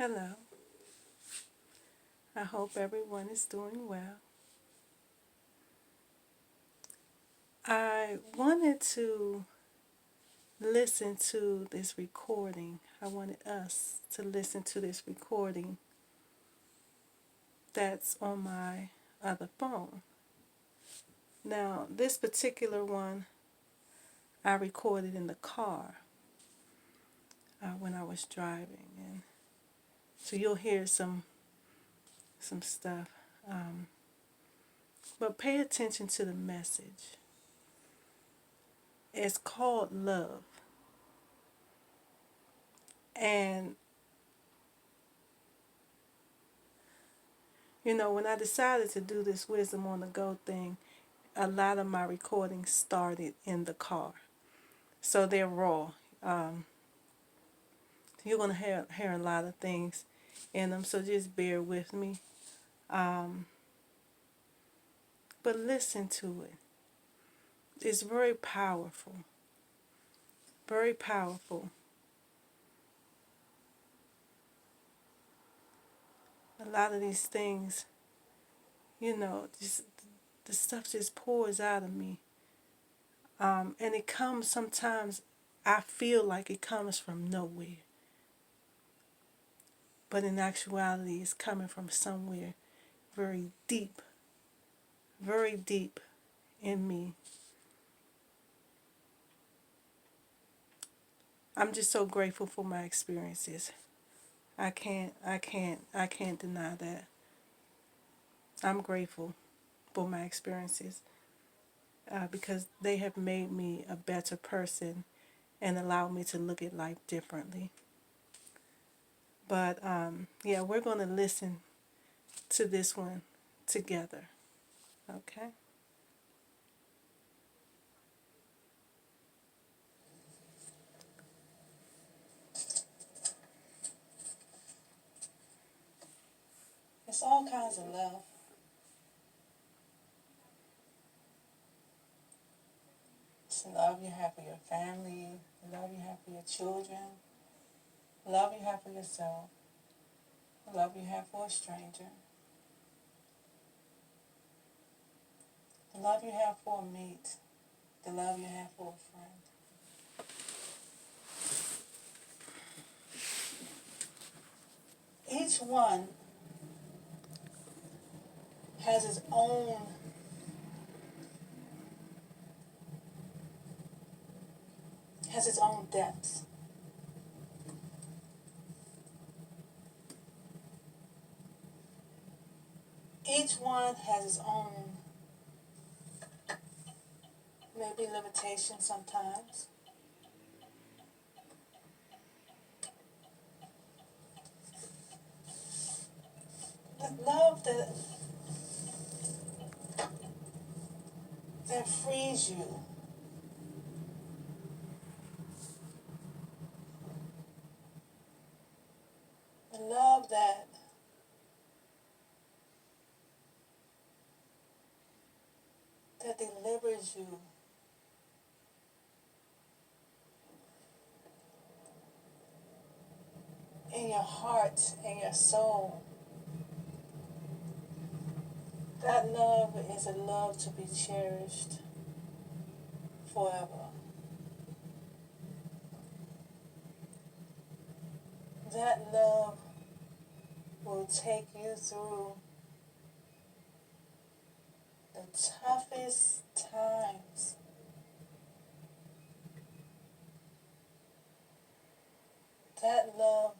Hello. I hope everyone is doing well. I wanted to listen to this recording. I wanted us to listen to this recording that's on my other phone. Now, this particular one I recorded in the car when I was driving, and so you'll hear some stuff. Um, but pay attention to the message. It's called Love. And, when I decided to do this Wisdom on the Go thing, a lot of my recordings started in the car. So they're raw. Um, you're going to hear a lot of things in them, so just bear with me. Um, but listen to it. It's very powerful. Very powerful. A lot of these things, just the stuff just pours out of me. And it comes sometimes, I feel like it comes from nowhere. But in actuality, it's coming from somewhere very deep in me. I'm just so grateful for my experiences. I can't deny that. I'm grateful for my experiences because they have made me a better person and allowed me to look at life differently. But yeah, we're going to listen to this one together. Okay? It's all kinds of love. It's the love you have for your family, the love you have for your children, the love you have for yourself, the love you have for a stranger, the love you have for a mate, the love you have for a friend. Each one has its own depths. Each one has its own maybe limitations sometimes. The love that frees you. The love that delivers you. In your heart and your soul. That love is a love to be cherished forever. That love will take you through the toughest times. That love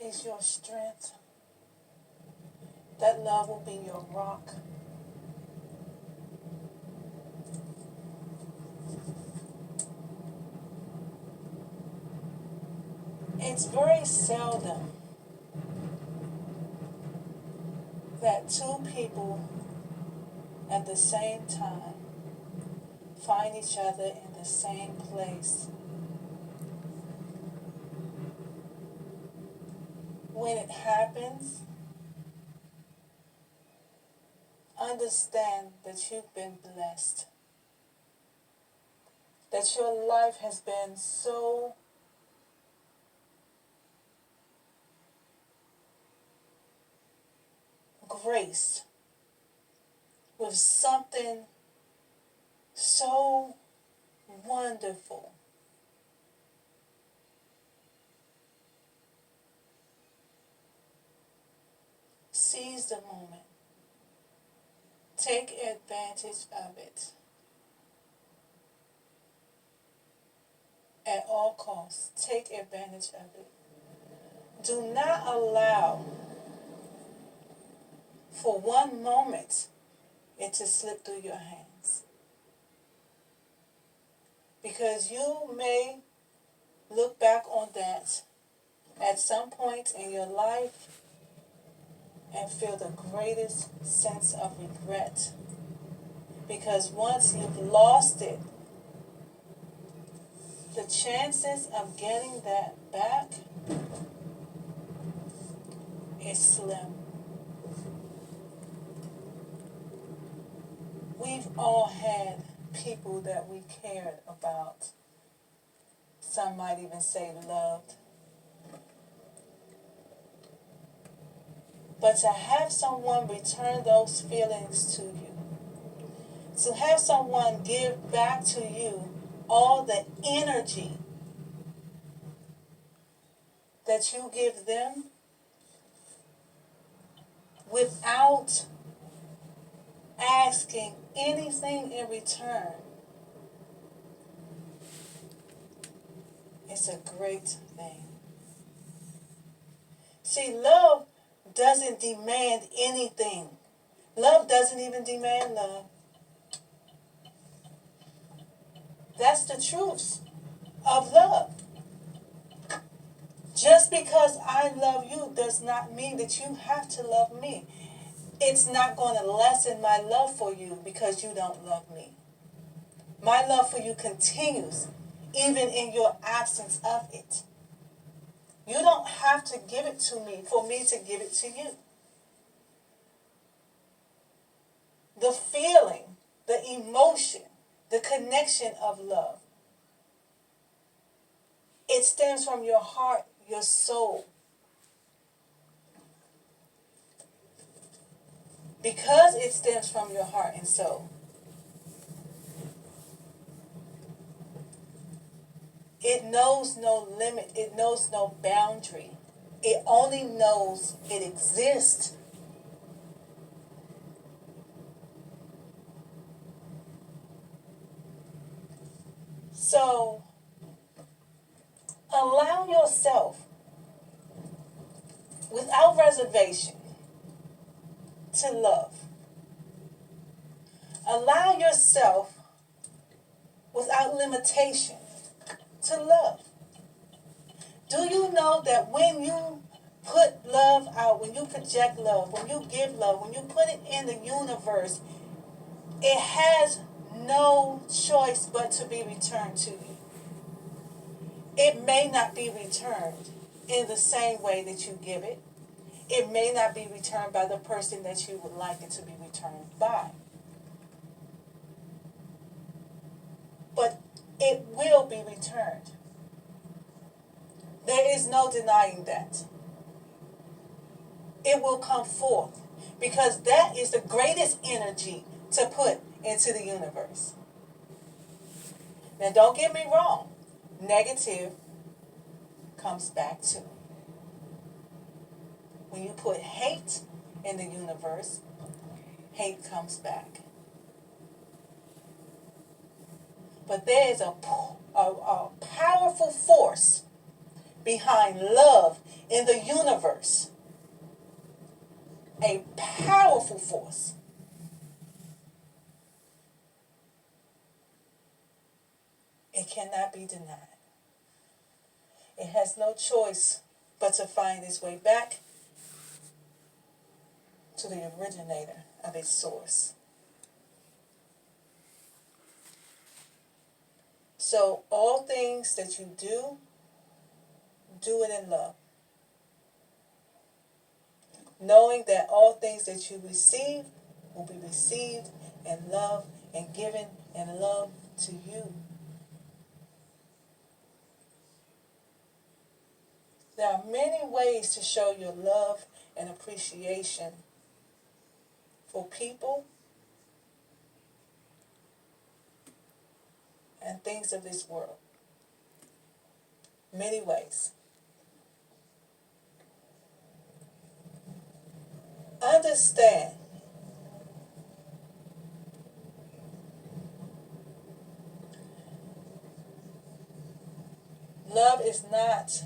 is your strength. That love will be your rock. It's very seldom that two people at the same time find each other in the same place. When it happens, understand that you've been blessed. That your life has been so graced with something so wonderful. Seize the moment. Take advantage of it at all costs. Take advantage of it. Do not allow for one moment it to slip through your hands. Because you may look back on that at some point in your life and feel the greatest sense of regret. Because once you've lost it, the chances of getting that back is slim. We've all had people that we cared about. Some might even say loved. But to have someone return those feelings to you, to have someone give back to you all the energy that you give them without asking anything in return, it's a great thing. See, love doesn't demand anything. Love doesn't even demand love. That's the truth of love. Just because I love you does not mean that you have to love me. It's not going to lessen my love for you because you don't love me. My love for you continues even in your absence of it. You don't have to give it to me for me to give it to you. The feeling, the emotion, the connection of love, it stems from your heart, your soul. Because it stems from your heart and soul, it knows no limit, it knows no boundary. It only knows it exists. So, allow yourself, without reservation, to love. Allow yourself, without limitation, to love. Do you know that when you put love out, when you project love, when you give love, when you put it in the universe, it has no choice but to be returned to you. It may not be returned in the same way that you give it. It may not be returned by the person that you would like it to be returned by. But it will be returned. There is no denying that. It will come forth because that is the greatest energy to put into the universe. Now, don't get me wrong. Negative comes back too. When you put hate in the universe, hate comes back. But there is a powerful force behind love in the universe. A powerful force. It cannot be denied. It has no choice but to find its way back to the originator of its source. So all things that you do it in love. Knowing that all things that you receive will be received in love and given in love to you. There are many ways to show your love and appreciation for people and things of this world. Many ways. Understand, love is not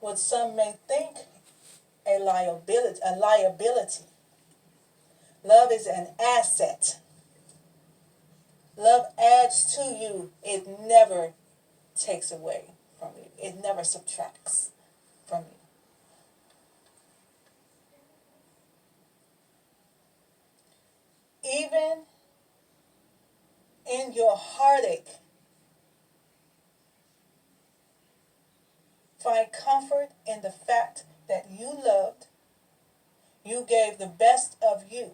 what some may think a liability. Love is an asset. Love adds to you. It never takes away from you. It never subtracts from you. Even in your heartache, find comfort in the fact that you loved, you gave the best of you.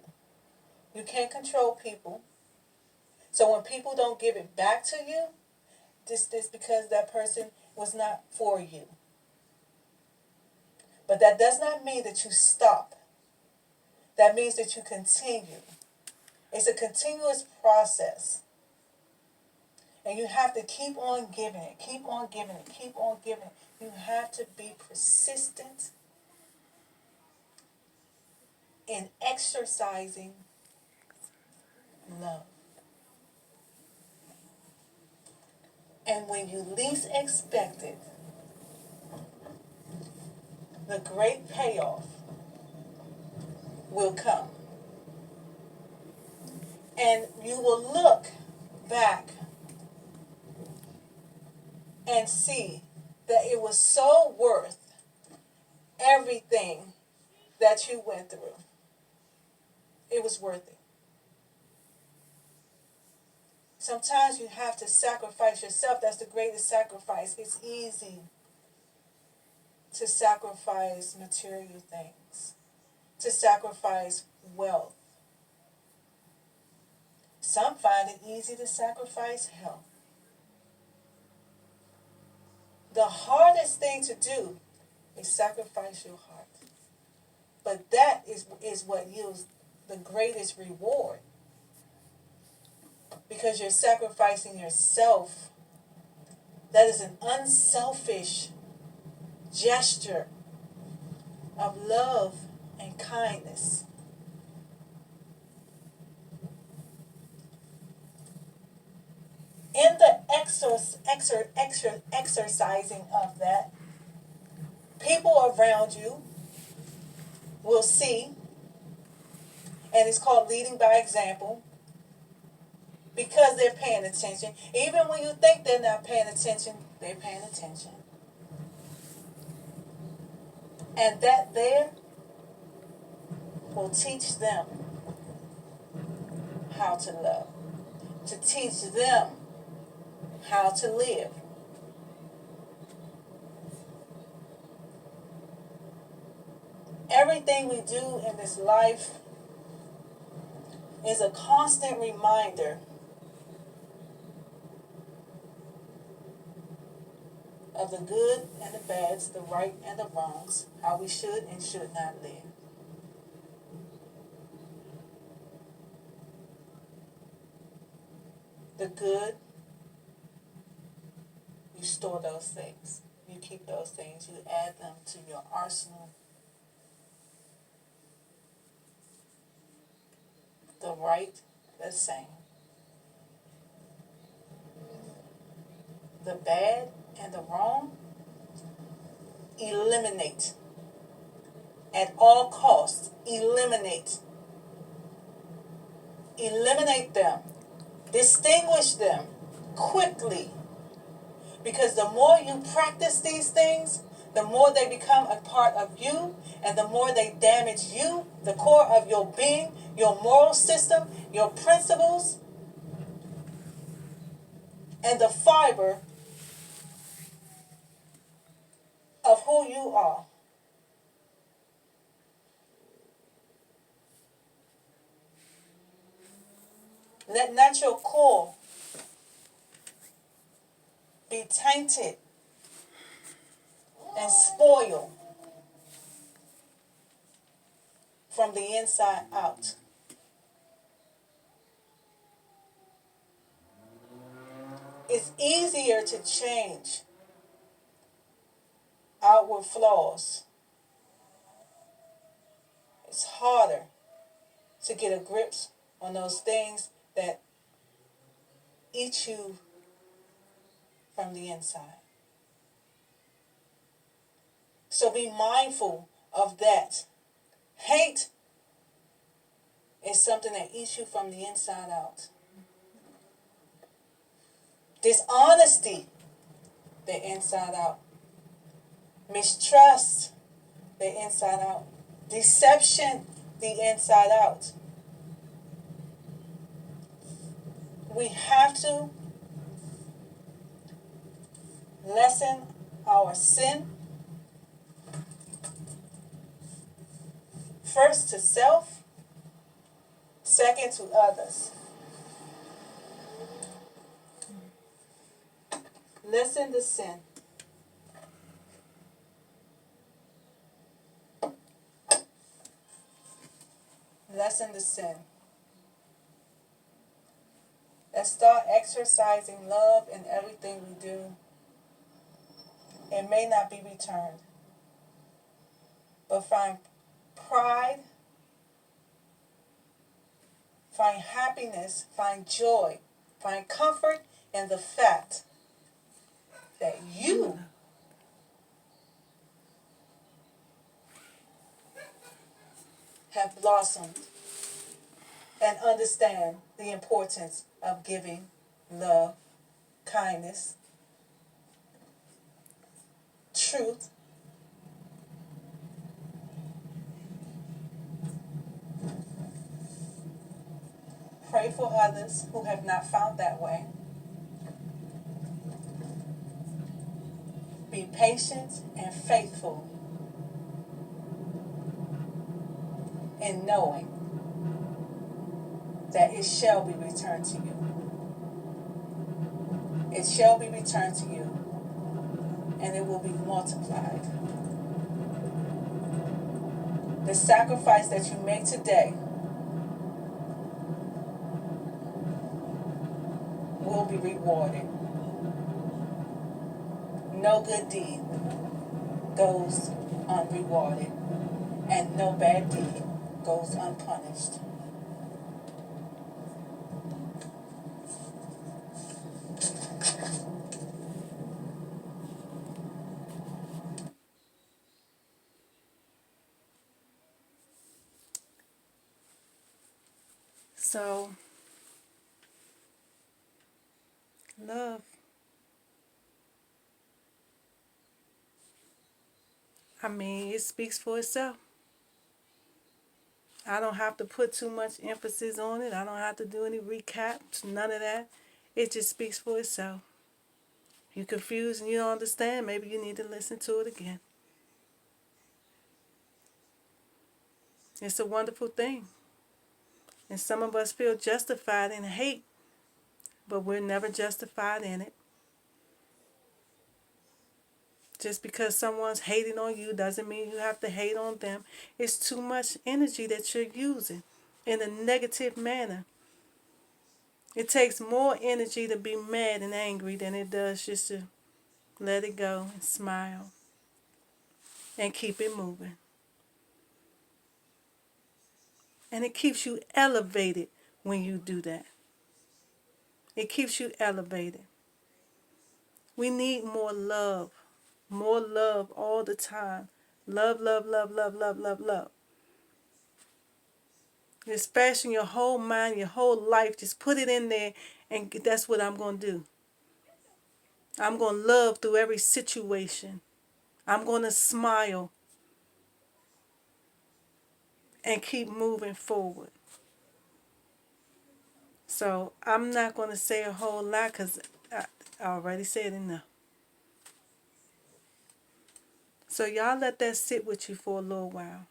You can't control people. So when people don't give it back to you, this because that person was not for you. But that does not mean that you stop. That means that you continue. It's a continuous process. And you have to keep on giving it, keep on giving it, keep on giving it. You have to be persistent in exercising love. And when you least expect it, the great payoff will come. And you will look back and see that it was so worth everything that you went through. It was worth it. Sometimes you have to sacrifice yourself. That's the greatest sacrifice. It's easy to sacrifice material things, to sacrifice wealth. Some find it easy to sacrifice health. The hardest thing to do is sacrifice your heart. But that is what yields the greatest reward. Because you're sacrificing yourself. That is an unselfish gesture of love and kindness. In the exercising of that, people around you will see, and it's called leading by example, because they're paying attention. Even when you think they're not paying attention, they're paying attention. And that there will teach them how to love, to teach them how to live. Everything we do in this life is a constant reminder of the good and the bads, the right and the wrongs, how we should and should not live. The good, you store those things. You keep those things. You add them to your arsenal. The right, the same. The bad and the wrong, eliminate. At all costs, eliminate. Eliminate them. Distinguish them quickly. Because the more you practice these things, the more they become a part of you, and the more they damage you, the core of your being, your moral system, your principles, and the fiber of who you are. Let not your core be tainted and spoiled from the inside out. It's easier to change outward flaws. It's harder to get a grip on those things that eat you from the inside. So be mindful of that. Hate is something that eats you from the inside out. Dishonesty, the inside out. Mistrust, the inside out. Deception, the inside out. We have to lessen our sin, first to self, second to others. Lessen the sin. Lessen the sin. Let's start exercising love in everything we do. It may not be returned, but find pride, find happiness, find joy, find comfort in the fact that you have blossomed and understand the importance of giving love, kindness, truth, pray for others who have not found that way, be patient and faithful in knowing that it shall be returned to you. It shall be returned to you, and it will be multiplied. The sacrifice that you make today will be rewarded. No good deed goes unrewarded, and no bad deed goes unpunished. So, love, I mean, it speaks for itself. I don't have to put too much emphasis on it. I don't have to do any recaps, none of that. It just speaks for itself. If you're confused and you don't understand, maybe you need to listen to it again. It's a wonderful thing. And some of us feel justified in hate, but we're never justified in it. Just because someone's hating on you doesn't mean you have to hate on them. It's too much energy that you're using in a negative manner. It takes more energy to be mad and angry than it does just to let it go and smile and keep it moving. And it keeps you elevated when you do that. It keeps you elevated. We need more love all the time. Love, love, love, love, love, love, love. Especially your whole mind, your whole life. Just put it in there, and that's what I'm going to do. I'm going to love through every situation. I'm going to smile and keep moving forward. So I'm not going to say a whole lot because I already said enough. So y'all let that sit with you for a little while.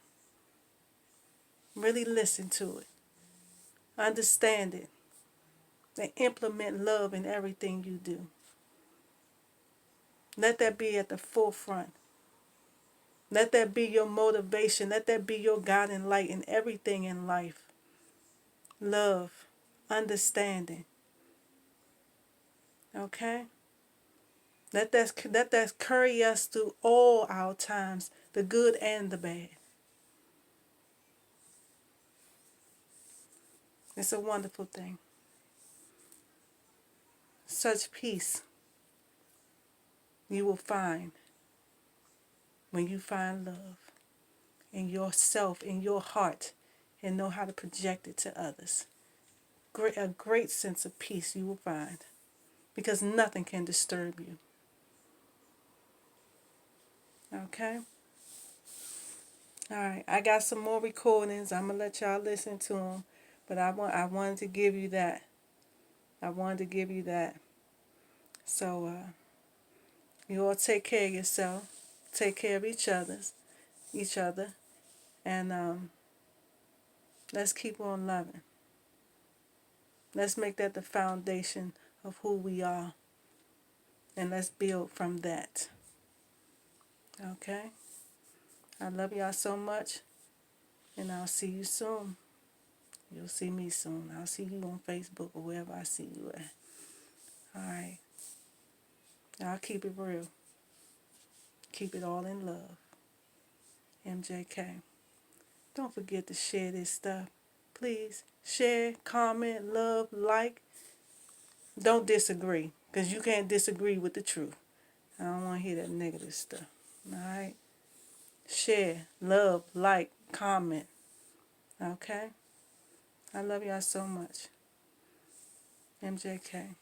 Really listen to it. Understand it. And implement love in everything you do. Let that be at the forefront. Let that be your motivation. Let that be your guiding light in everything in life. Love, understanding. Okay? Let that carry us through all our times, the good and the bad. It's a wonderful thing. Such peace you will find when you find love in yourself, in your heart, and know how to project it to others. A great sense of peace you will find because nothing can disturb you. Okay? All right, I got some more recordings. I'm going to let y'all listen to them, but I wanted to give you that. I wanted to give you that. So, you all take care of yourself. Take care of each other, and let's keep on loving. Let's make that the foundation of who we are, and let's build from that. Okay? I love y'all so much, and I'll see you soon. You'll see me soon. I'll see you on Facebook or wherever I see you at. All right. Y'all keep it real. Keep it all in love. MJK. Don't forget to share this stuff. Please share, comment, love, like. Don't disagree, because you can't disagree with the truth. I don't want to hear that negative stuff. All right? Share, love, like, comment. Okay? I love y'all so much. MJK.